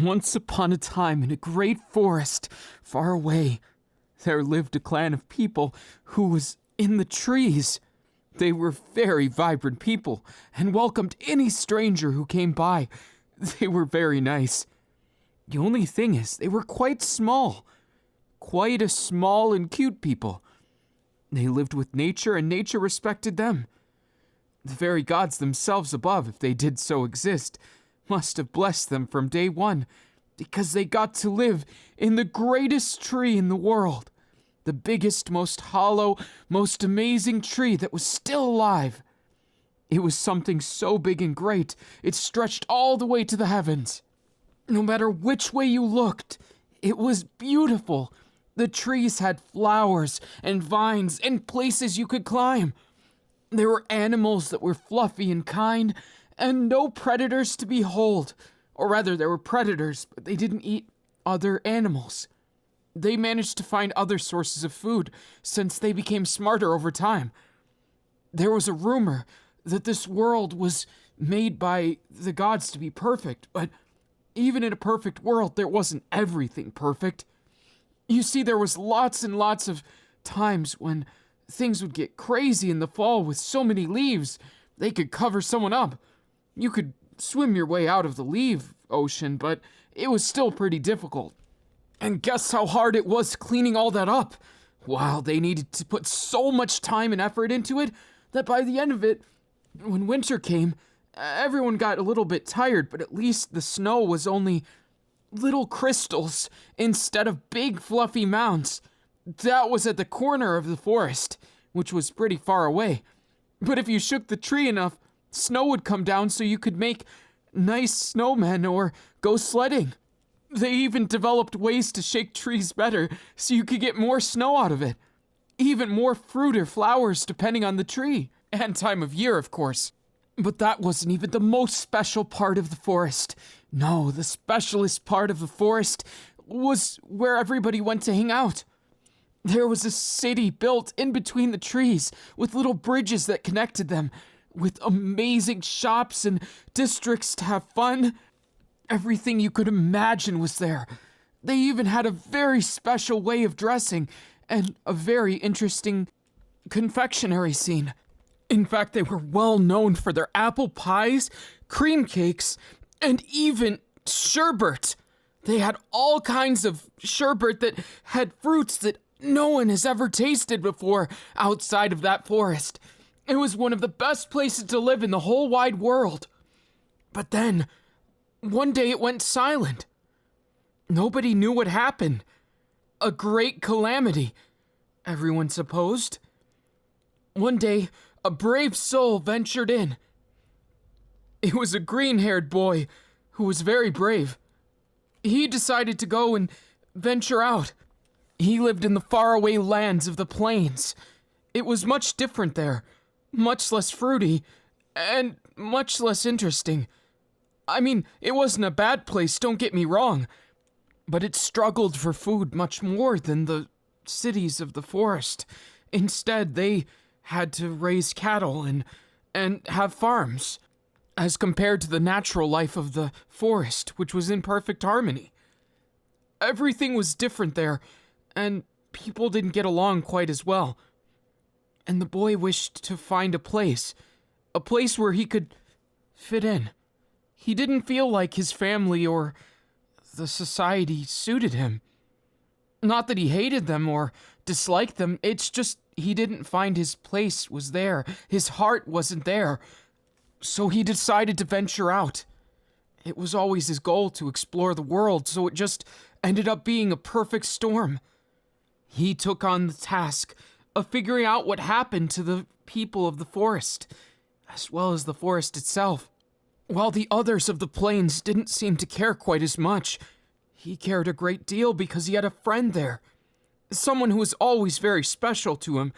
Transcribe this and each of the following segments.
Once upon a time in a great forest far away, there lived a clan of people who was in the trees. They were very vibrant people and welcomed any stranger who came by. They were very nice. The only thing is, they were quite small. Quite a small and cute people. They lived with nature and nature respected them. The very gods themselves above, if they did so exist, must have blessed them from day one, because they got to live in the greatest tree in the world. The biggest, most hollow, most amazing tree that was still alive. It was something so big and great, it stretched all the way to the heavens. No matter which way you looked, it was beautiful. The trees had flowers and vines and places you could climb. There were animals that were fluffy and kind, and no predators to behold. Or rather, there were predators, but they didn't eat other animals. They managed to find other sources of food, since they became smarter over time. There was a rumor that this world was made by the gods to be perfect, but even in a perfect world, there wasn't everything perfect. You see, there was lots and lots of times when things would get crazy in the fall with so many leaves, they could cover someone up. You could swim your way out of the leaf ocean, but it was still pretty difficult. And guess how hard it was cleaning all that up? Wow, they needed to put so much time and effort into it that by the end of it, when winter came, everyone got a little bit tired, but at least the snow was only little crystals instead of big fluffy mounds. That was at the corner of the forest, which was pretty far away. But if you shook the tree enough, snow would come down so you could make nice snowmen or go sledding. They even developed ways to shake trees better so you could get more snow out of it. Even more fruit or flowers depending on the tree. And time of year, of course. But that wasn't even the most special part of the forest. No, the specialist part of the forest was where everybody went to hang out. There was a city built in between the trees with little bridges that connected them, with amazing shops and districts to have fun. Everything you could imagine was there. They even had a very special way of dressing and a very interesting confectionery scene. In fact, they were well known for their apple pies, cream cakes, and even sherbet. They had all kinds of sherbet that had fruits that no one has ever tasted before outside of that forest. It was one of the best places to live in the whole wide world. But then, one day it went silent. Nobody knew what happened. A great calamity, everyone supposed. One day, a brave soul ventured in. It was a green-haired boy who was very brave. He decided to go and venture out. He lived in the faraway lands of the plains. It was much different there, much less fruity, and much less interesting. I mean, it wasn't a bad place, don't get me wrong, but it struggled for food much more than the cities of the forest. Instead, they had to raise cattle and have farms, as compared to the natural life of the forest, which was in perfect harmony. Everything was different there, and people didn't get along quite as well. And the boy wished to find a place where he could fit in. He didn't feel like his family or the society suited him. Not that he hated them or disliked them, it's just he didn't find his place was there. His heart wasn't there. So he decided to venture out. It was always his goal to explore the world, so it just ended up being a perfect storm. He took on the task of figuring out what happened to the people of the forest, as well as the forest itself. While the others of the plains didn't seem to care quite as much, he cared a great deal because he had a friend there. Someone who was always very special to him,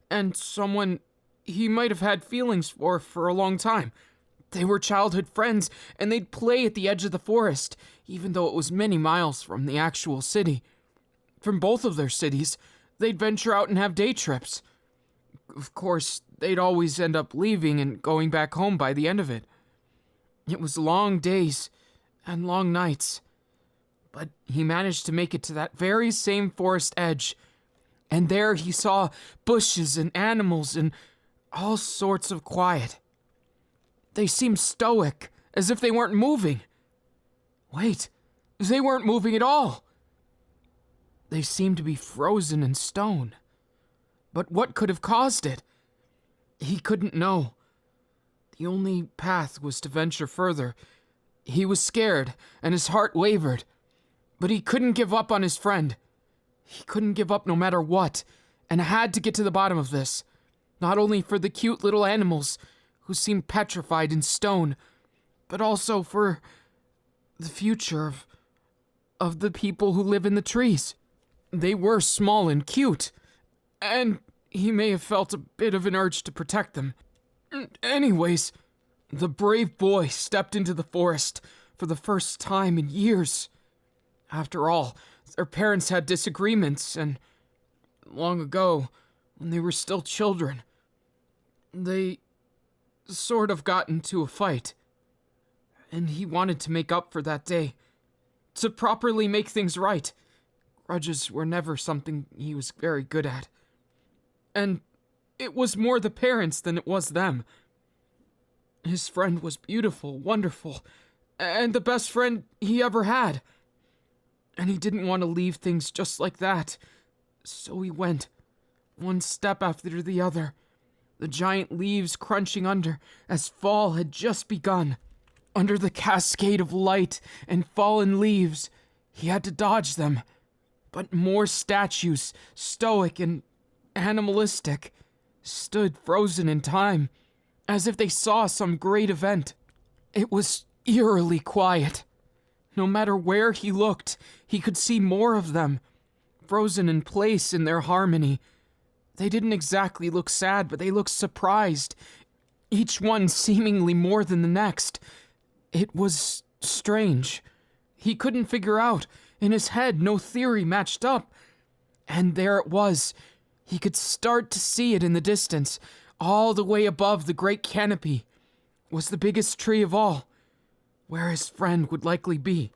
and someone he might have had feelings for a long time. They were childhood friends, and they'd play at the edge of the forest, even though it was many miles from the actual city. From both of their cities, they'd venture out and have day trips. Of course, they'd always end up leaving and going back home by the end of it. It was long days and long nights, But he managed to make it to that very same forest edge, and there he saw bushes and animals and all sorts of quiet. They seemed stoic, as if they weren't moving. Wait, they weren't moving at all. They seemed to be frozen in stone. But what could have caused it? He couldn't know. The only path was to venture further. He was scared, and his heart wavered. But he couldn't give up on his friend. He couldn't give up no matter what, and had to get to the bottom of this. Not only for the cute little animals, who seemed petrified in stone, but also for the future of the people who live in the trees. They were small and cute, and he may have felt a bit of an urge to protect them. Anyways, the brave boy stepped into the forest for the first time in years. After all, their parents had disagreements, and long ago, when they were still children, they sort of got into a fight. And he wanted to make up for that day, to properly make things right. Grudges were never something he was very good at. And it was more the parents than it was them. His friend was beautiful, wonderful, and the best friend he ever had. And he didn't want to leave things just like that. So he went, one step after the other, the giant leaves crunching under as fall had just begun. Under the cascade of light and fallen leaves, he had to dodge them. But more statues, stoic and animalistic, stood frozen in time, as if they saw some great event. It was eerily quiet. No matter where he looked, he could see more of them, frozen in place in their harmony. They didn't exactly look sad, but they looked surprised, each one seemingly more than the next. It was strange. He couldn't figure out. In his head, no theory matched up. And there it was. He could start to see it in the distance. All the way above the great canopy was the biggest tree of all, where his friend would likely be.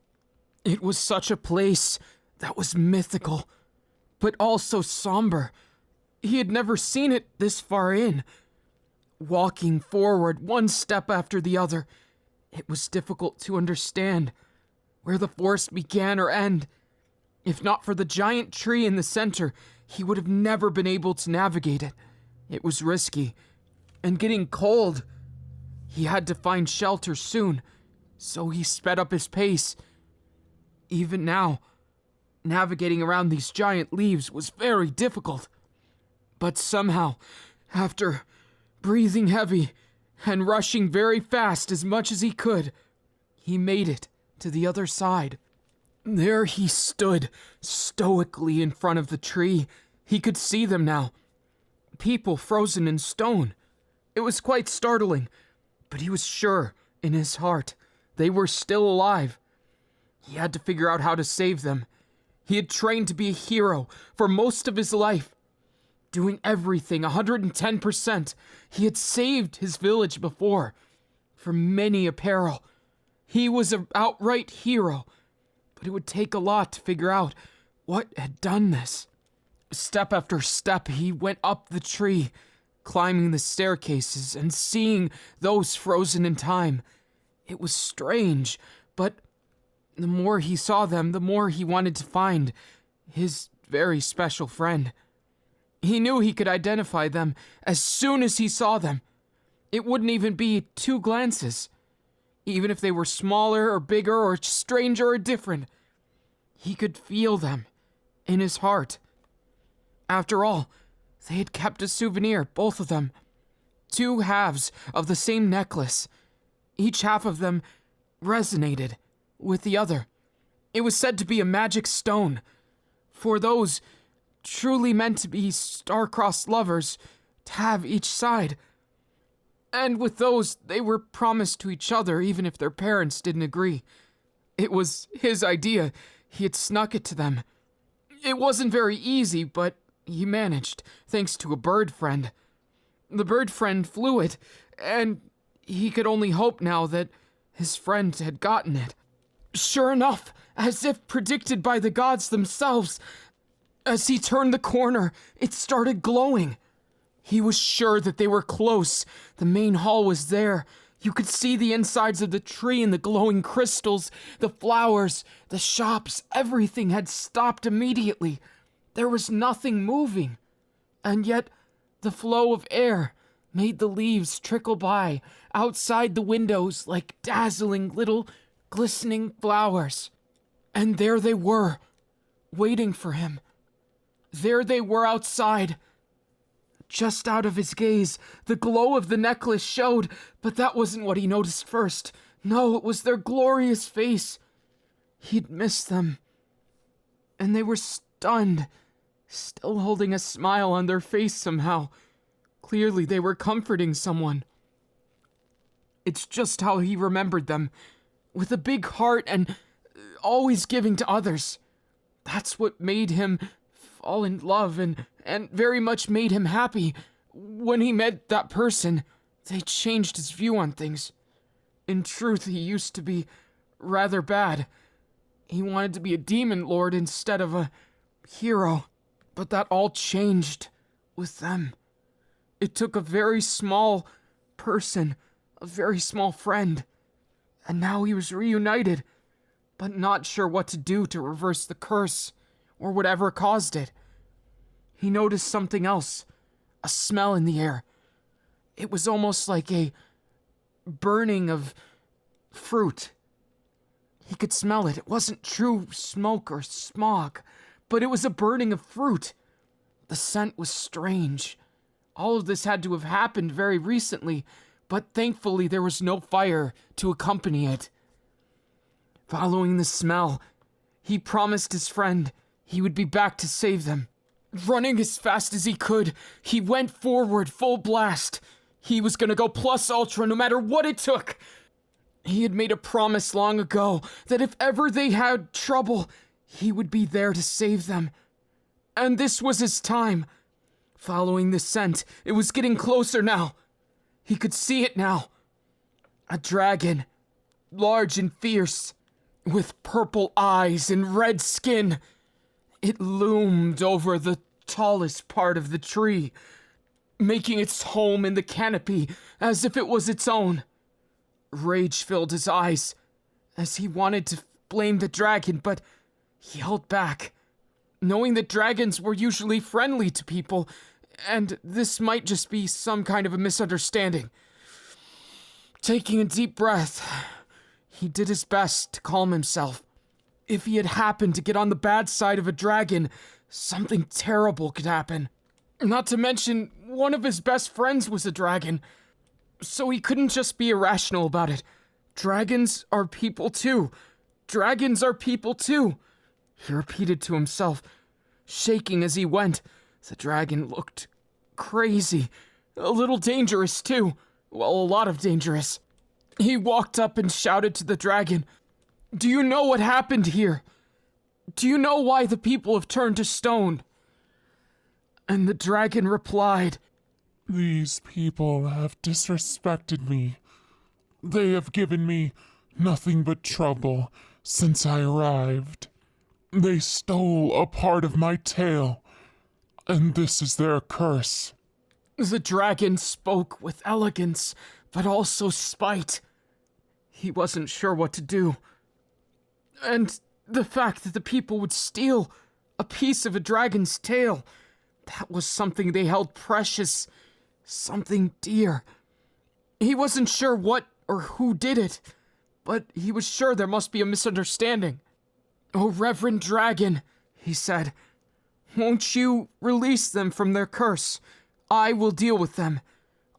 It was such a place that was mythical, but also somber. He had never seen it this far in. Walking forward, one step after the other, it was difficult to understand where the forest began or ended. If not for the giant tree in the center, he would have never been able to navigate it. It was risky, and getting cold. He had to find shelter soon, so he sped up his pace. Even now, navigating around these giant leaves was very difficult. But somehow, after breathing heavy and rushing very fast as much as he could, he made it to the other side. There he stood, stoically in front of the tree. He could see them now. People frozen in stone. It was quite startling, but he was sure, in his heart, they were still alive. He had to figure out how to save them. He had trained to be a hero for most of his life, doing everything 110%. He had saved his village before, from many a peril. He was an outright hero, but it would take a lot to figure out what had done this. Step after step, he went up the tree, climbing the staircases and seeing those frozen in time. It was strange, but the more he saw them, the more he wanted to find his very special friend. He knew he could identify them as soon as he saw them. It wouldn't even be 2 glances. Even if they were smaller or bigger or stranger or different, he could feel them in his heart. After all, they had kept a souvenir, both of them. 2 halves of the same necklace. Each half of them resonated with the other. It was said to be a magic stone for those truly meant to be star-crossed lovers to have each side. And with those, they were promised to each other even if their parents didn't agree. It was his idea. He had snuck it to them. It wasn't very easy, but he managed, thanks to a bird friend. The bird friend flew it, and he could only hope now that his friend had gotten it. Sure enough, as if predicted by the gods themselves. As he turned the corner, it started glowing. He was sure that they were close. The main hall was there. You could see the insides of the tree and the glowing crystals, the flowers, the shops. Everything had stopped immediately. There was nothing moving. And yet, the flow of air made the leaves trickle by outside the windows like dazzling little glistening flowers. And there they were, waiting for him. There they were outside. Just out of his gaze, the glow of the necklace showed, but that wasn't what he noticed first. No, it was their glorious face. He'd missed them. And they were stunned, still holding a smile on their face somehow. Clearly, they were comforting someone. It's just how he remembered them, with a big heart and always giving to others. That's what made him fall in love and very much made him happy. When he met that person, they changed his view on things. In truth, he used to be rather bad. He wanted to be a demon lord instead of a hero. But that all changed with them. It took a very small person, a very small friend. And now he was reunited, but not sure what to do to reverse the curse, or whatever caused it. He noticed something else, a smell in the air. It was almost like a burning of fruit. He could smell it. It wasn't true smoke or smog, but it was a burning of fruit. The scent was strange. All of this had to have happened very recently, but thankfully there was no fire to accompany it. Following the smell, he promised his friend he would be back to save them. Running as fast as he could, he went forward full blast. He was gonna go plus ultra no matter what it took. He had made a promise long ago that if ever they had trouble, he would be there to save them. And this was his time. Following the scent, it was getting closer now. He could see it now. A dragon, large and fierce, with purple eyes and red skin. It loomed over the tallest part of the tree, making its home in the canopy as if it was its own. Rage filled his eyes as he wanted to blame the dragon, but he held back, knowing that dragons were usually friendly to people, and this might just be some kind of a misunderstanding. Taking a deep breath, he did his best to calm himself. If he had happened to get on the bad side of a dragon, something terrible could happen. Not to mention, one of his best friends was a dragon, so he couldn't just be irrational about it. Dragons are people too. Dragons are people too. He repeated to himself, shaking as he went. The dragon looked crazy, a little dangerous too. Well, a lot of dangerous. He walked up and shouted to the dragon, "Do you know what happened here? Do you know why the people have turned to stone?" And the dragon replied, "These people have disrespected me. They have given me nothing but trouble since I arrived. They stole a part of my tail, and this is their curse." The dragon spoke with elegance, but also spite. He wasn't sure what to do. And the fact that the people would steal a piece of a dragon's tail, that was something they held precious, something dear. He wasn't sure what or who did it, but he was sure there must be a misunderstanding. "Oh, Reverend Dragon," he said, "won't you release them from their curse? I will deal with them.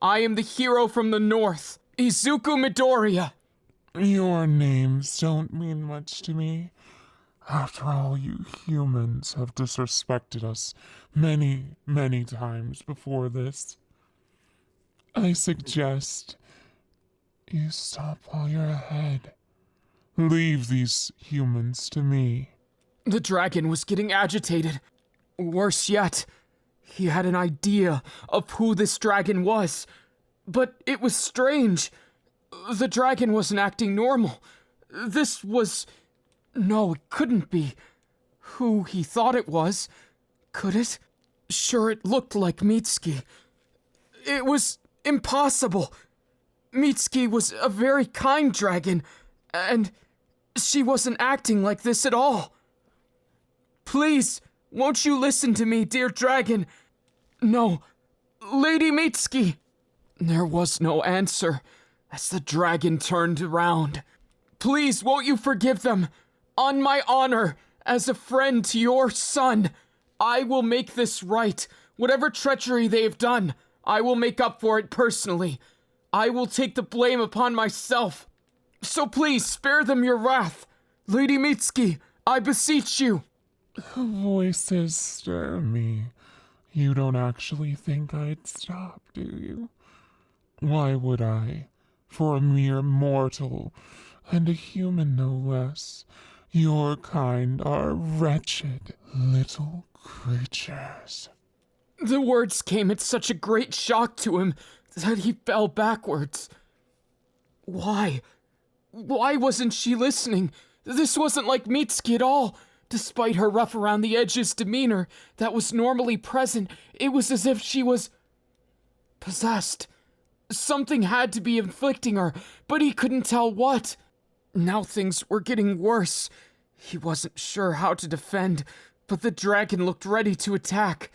I am the hero from the north, Izuku Midoriya." Your names don't mean much to me. After all, you humans have disrespected us many, many times before this. I suggest you stop while you're ahead. Leave these humans to me. The dragon was getting agitated. Worse yet, he had an idea of who this dragon was. But it was strange. The dragon wasn't acting normal. This was No, it couldn't be who he thought it was, could it? Sure, it looked like Mitsuki. It was impossible. Mitsuki was a very kind dragon, and she wasn't acting like this at all. Please, won't you listen to me, dear dragon? No, Lady Mitsuki. There was no answer as the dragon turned around. Please, won't you forgive them? On my honor, as a friend to your son, I will make this right. Whatever treachery they have done, I will make up for it personally. I will take the blame upon myself. So please, spare them your wrath. Lady Mitsuki, I beseech you. The voices stir me. You don't actually think I'd stop, do you? Why would I? For a mere mortal, and a human no less. Your kind are wretched little creatures. The words came at such a great shock to him that he fell backwards. Why? Why wasn't she listening? This wasn't like Mitsuki at all. Despite her rough around the edges demeanor that was normally present, it was as if she was possessed. Something had to be inflicting her, but he couldn't tell what. Now things were getting worse. He wasn't sure how to defend, but the dragon looked ready to attack.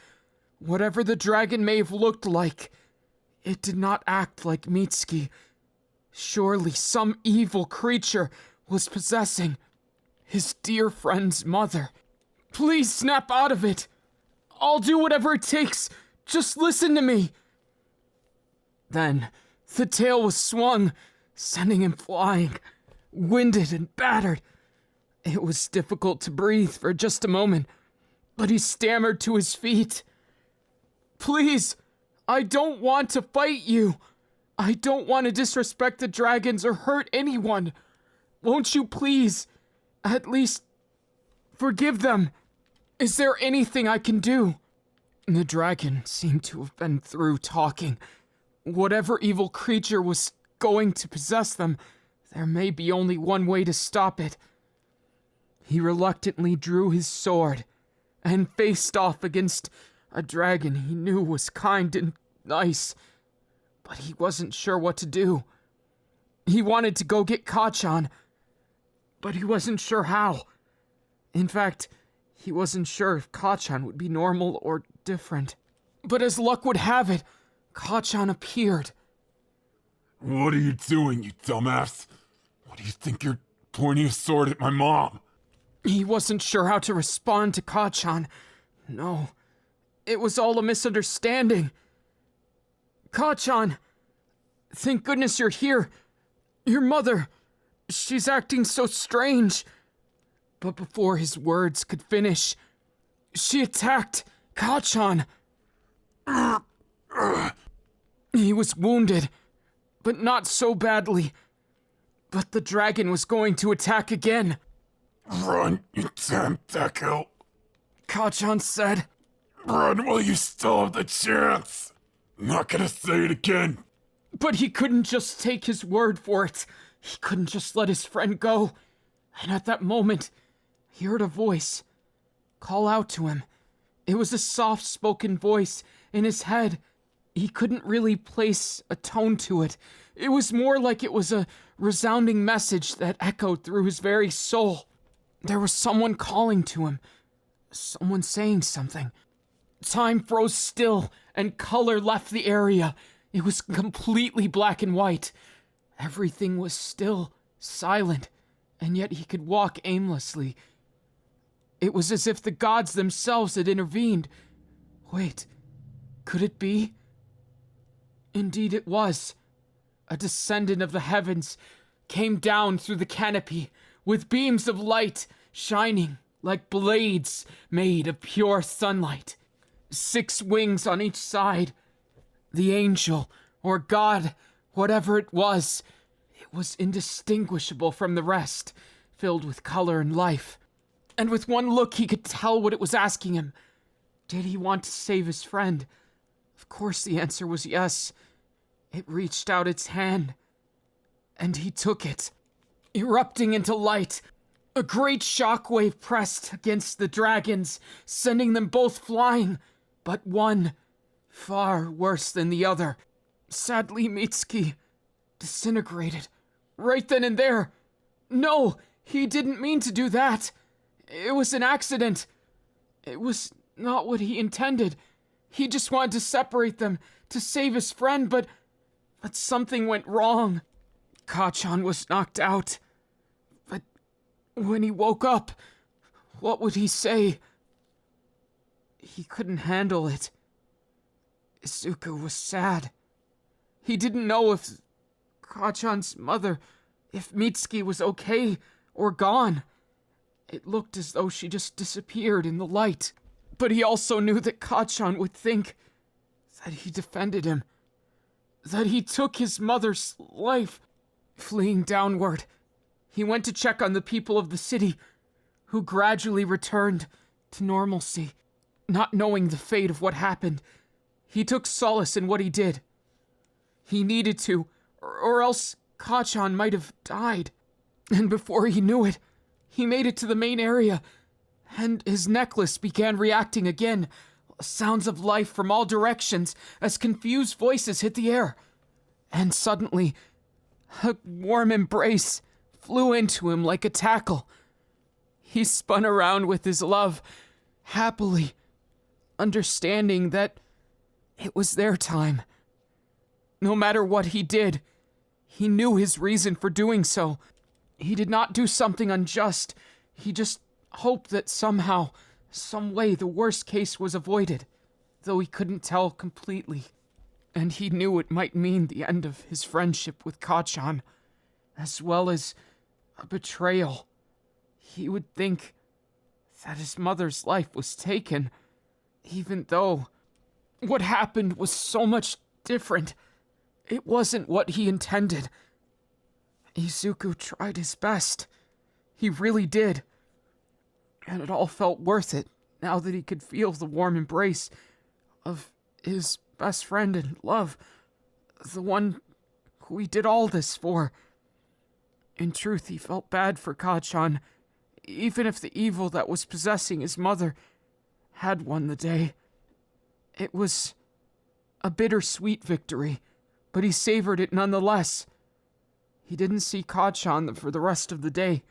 Whatever the dragon may have looked like, it did not act like Mitsuki. Surely some evil creature was possessing his dear friend's mother. Please snap out of it. I'll do whatever it takes. Just listen to me. Then the tail was swung, sending him flying, winded and battered. It was difficult to breathe for just a moment, but he stammered to his feet. Please, I don't want to fight you. I don't want to disrespect the dragons or hurt anyone. Won't you please, at least, forgive them? Is there anything I can do? The dragon seemed to have been through talking. Whatever evil creature was going to possess them, there may be only one way to stop it. He reluctantly drew his sword and faced off against a dragon he knew was kind and nice, but he wasn't sure what to do. He wanted to go get Kacchan, but he wasn't sure how. In fact, he wasn't sure if Kacchan would be normal or different. But as luck would have it, Kacchan appeared. What are you doing, you dumbass? What do you think you're pointing a sword at my mom? He wasn't sure how to respond to Kacchan. No, it was all a misunderstanding. Kacchan, thank goodness you're here. Your mother, she's acting so strange. But before his words could finish, she attacked Kacchan. He was wounded, but not so badly. But the dragon was going to attack again. Run, you damn Deku. Kacchan said. Run while you still have the chance. I'm not gonna say it again. But he couldn't just take his word for it. He couldn't just let his friend go. And at that moment, he heard a voice call out to him. It was a soft-spoken voice in his head. He couldn't really place a tone to it. It was more like it was a resounding message that echoed through his very soul. There was someone calling to him. Someone saying something. Time froze still, and color left the area. It was completely black and white. Everything was still, silent, and yet he could walk aimlessly. It was as if the gods themselves had intervened. Wait, could it be? Indeed it was. A descendant of the heavens came down through the canopy with beams of light shining like blades made of pure sunlight. 6 wings on each side. The angel, or god, whatever it was indistinguishable from the rest, filled with color and life. And with one look he could tell what it was asking him. Did he want to save his friend? Of course the answer was yes. It reached out its hand, and he took it. Erupting into light, A great shockwave pressed against the dragons, sending them both flying, but one far worse than the other. Sadly, Mitsuki disintegrated right then and there. No, he didn't mean to do that. It was an accident. It was not what he intended. He just wanted to separate them to save his friend, but something went wrong. Kacchan was knocked out. But when he woke up, what would he say? He couldn't handle it. Izuku was sad. He didn't know if Kacchan's mother, if Mitsuki was okay or gone. It looked as though she just disappeared in the light. But he also knew that Kacchan would think that he defended him, that he took his mother's life. Fleeing downward, he went to check on the people of the city, who gradually returned to normalcy. Not knowing the fate of what happened, he took solace in what he did. He needed to, or else Kacchan might have died. And before he knew it, he made it to the main area, and his necklace began reacting again. Sounds of life from all directions as confused voices hit the air. And suddenly, a warm embrace flew into him like a tackle. He spun around with his love, happily, understanding that it was their time. No matter what he did, he knew his reason for doing so. He did not do something unjust. He just hoped that somehow, some way, the worst case was avoided, though he couldn't tell completely. And he knew it might mean the end of his friendship with Kacchan, as well as a betrayal. He would think that his mother's life was taken, even though what happened was so much different. It wasn't what he intended. Izuku tried his best. He really did. And it all felt worth it, now that he could feel the warm embrace of his best friend in love, the one who he did all this for. In truth, he felt bad for Kacchan, even if the evil that was possessing his mother had won the day. It was a bittersweet victory, but he savored it nonetheless. He didn't see Kacchan for the rest of the day.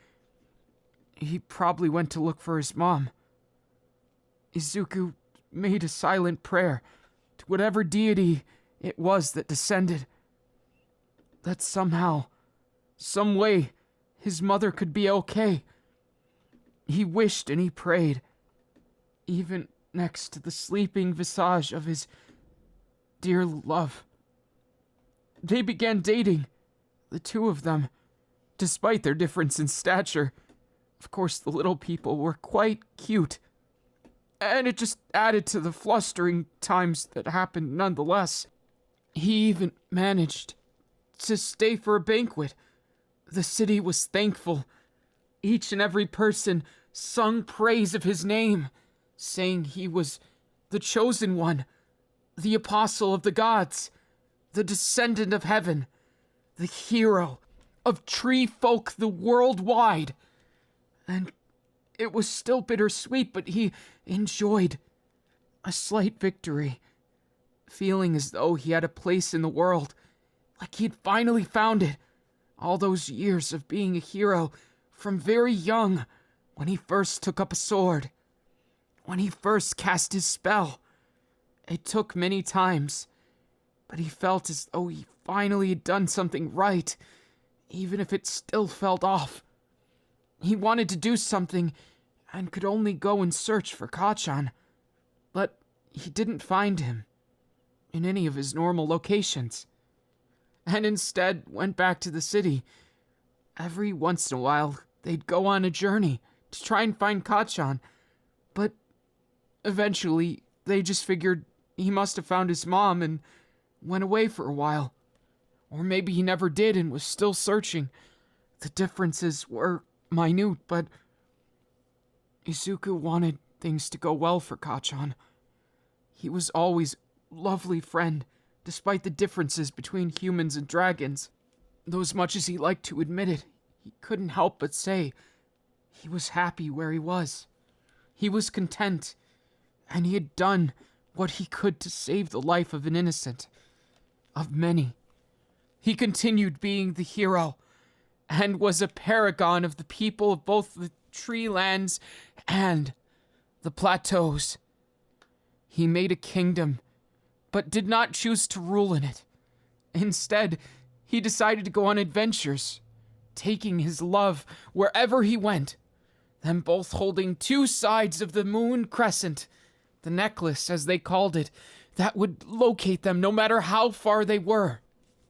He probably went to look for his mom. Izuku made a silent prayer to whatever deity it was that descended, that somehow, some way, his mother could be okay. He wished and he prayed, even next to the sleeping visage of his dear love. They began dating, the two of them, despite their difference in stature. Of course, the little people were quite cute, and it just added to the flustering times that happened nonetheless. He even managed to stay for a banquet. The city was thankful. Each and every person sung praise of his name, saying he was the chosen one, the apostle of the gods, the descendant of heaven, the hero of tree folk the world wide. And it was still bittersweet, but he enjoyed a slight victory, feeling as though he had a place in the world, like he'd finally found it. All those years of being a hero from very young, when he first took up a sword, when he first cast his spell. It took many times, but he felt as though he finally had done something right, even if it still felt off. He wanted to do something and could only go and search for Kacchan, but he didn't find him in any of his normal locations, and instead went back to the city. Every once in a while, they'd go on a journey to try and find Kacchan, but eventually they just figured he must have found his mom and went away for a while. Or maybe he never did and was still searching. The differences were minute, but Izuku wanted things to go well for Kacchan. He was always a lovely friend, despite the differences between humans and dragons. Though as much as he liked to admit it, he couldn't help but say He was happy where he was. He was content, and he had done what he could to save the life of an innocent, of many. He continued being the hero, and was a paragon of the people of both the tree lands and the plateaus. He made a kingdom, but did not choose to rule in it. Instead, he decided to go on adventures, taking his love wherever he went, them both holding two sides of the moon crescent, the necklace, as they called it, that would locate them no matter how far they were.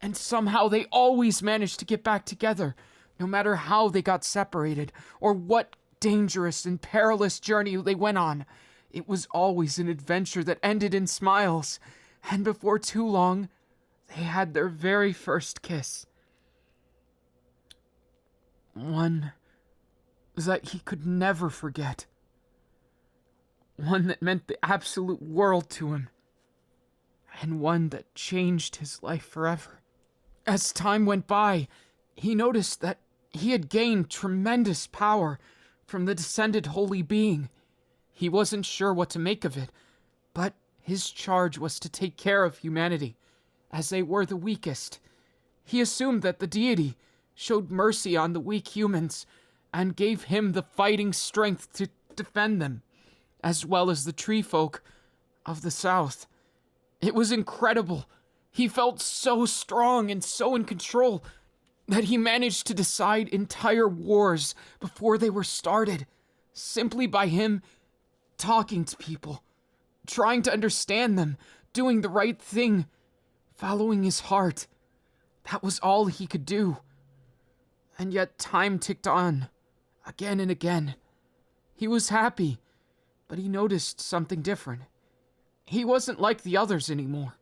And somehow they always managed to get back together, no matter how they got separated, or what dangerous and perilous journey they went on. It was always an adventure that ended in smiles, and before too long, they had their very first kiss. One that he could never forget. One that meant the absolute world to him, and one that changed his life forever. As time went by, he noticed that he had gained tremendous power from the descended holy being. He wasn't sure what to make of it, but his charge was to take care of humanity, as they were the weakest. He assumed that the deity showed mercy on the weak humans, and gave him the fighting strength to defend them, as well as the tree folk of the south. It was incredible. He felt so strong and so in control that he managed to decide entire wars before they were started, simply by him talking to people, trying to understand them, doing the right thing, following his heart. That was all he could do. And yet time ticked on, again and again. He was happy, but he noticed something different. He wasn't like the others anymore.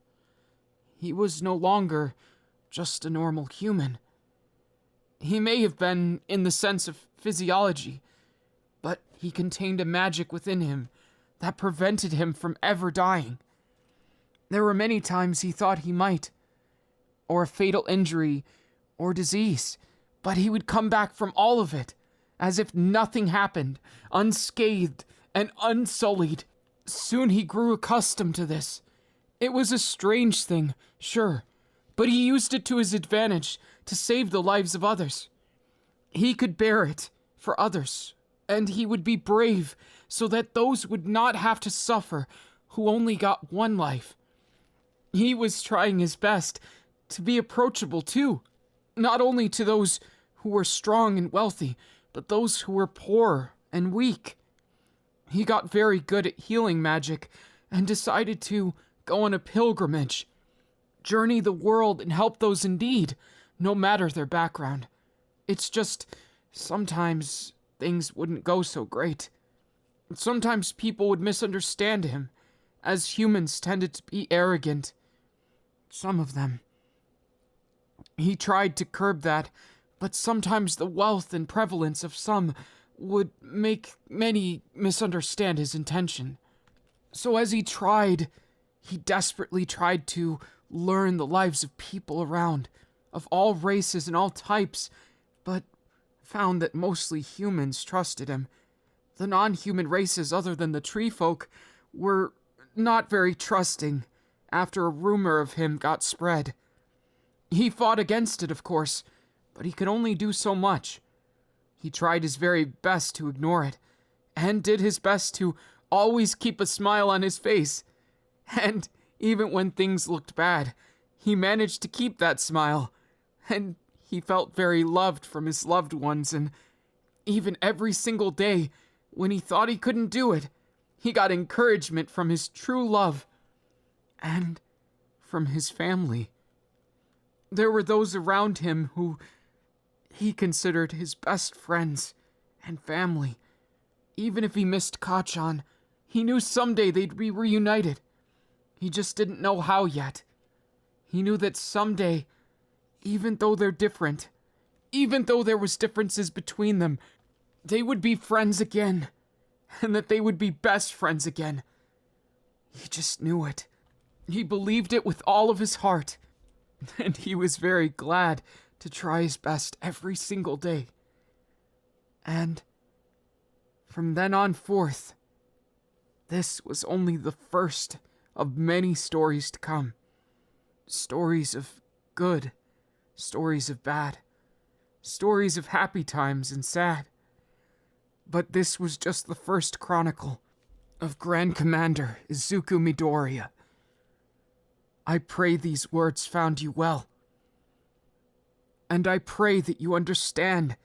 He was no longer just a normal human. He may have been in the sense of physiology, but he contained a magic within him that prevented him from ever dying. There were many times he thought he might, or a fatal injury, or disease, but he would come back from all of it, as if nothing happened, unscathed and unsullied. Soon he grew accustomed to this. It was a strange thing, sure, but he used it to his advantage to save the lives of others. He could bear it for others, and he would be brave so that those would not have to suffer who only got one life. He was trying his best to be approachable too, not only to those who were strong and wealthy, but those who were poor and weak. He got very good at healing magic and decided to go on a pilgrimage, journey the world and help those in need, no matter their background. It's just, sometimes things wouldn't go so great. Sometimes people would misunderstand him, as humans tended to be arrogant. Some of them. He tried to curb that, but sometimes the wealth and prevalence of some would make many misunderstand his intention. So as he desperately tried to learn the lives of people around, of all races and all types, but found that mostly humans trusted him. The non-human races other than the tree folk were not very trusting after a rumor of him got spread. He fought against it, of course, but he could only do so much. He tried his very best to ignore it, and did his best to always keep a smile on his face. And even when things looked bad, he managed to keep that smile, and he felt very loved from his loved ones, and even every single day, when he thought he couldn't do it, he got encouragement from his true love, and from his family. There were those around him who he considered his best friends and family. Even if he missed Kacchan, he knew someday they'd be reunited. He just didn't know how yet. He knew that someday, even though they're different, even though there was differences between them, they would be friends again, and that they would be best friends again. He just knew it. He believed it with all of his heart, and he was very glad to try his best every single day. And From then on forth, this was only the first of many stories to come. Stories of good, stories of bad, stories of happy times and sad. But this was just the first chronicle of Grand Commander Izuku Midoriya. I pray these words found you well. And I pray that you understand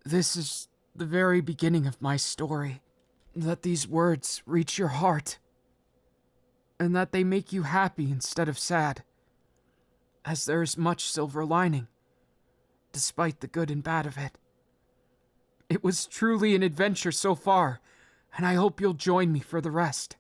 this is the very beginning of my story. That these words reach your heart. And that they make you happy instead of sad. As there is much silver lining, despite the good and bad of it. It was truly an adventure so far, and I hope you'll join me for the rest.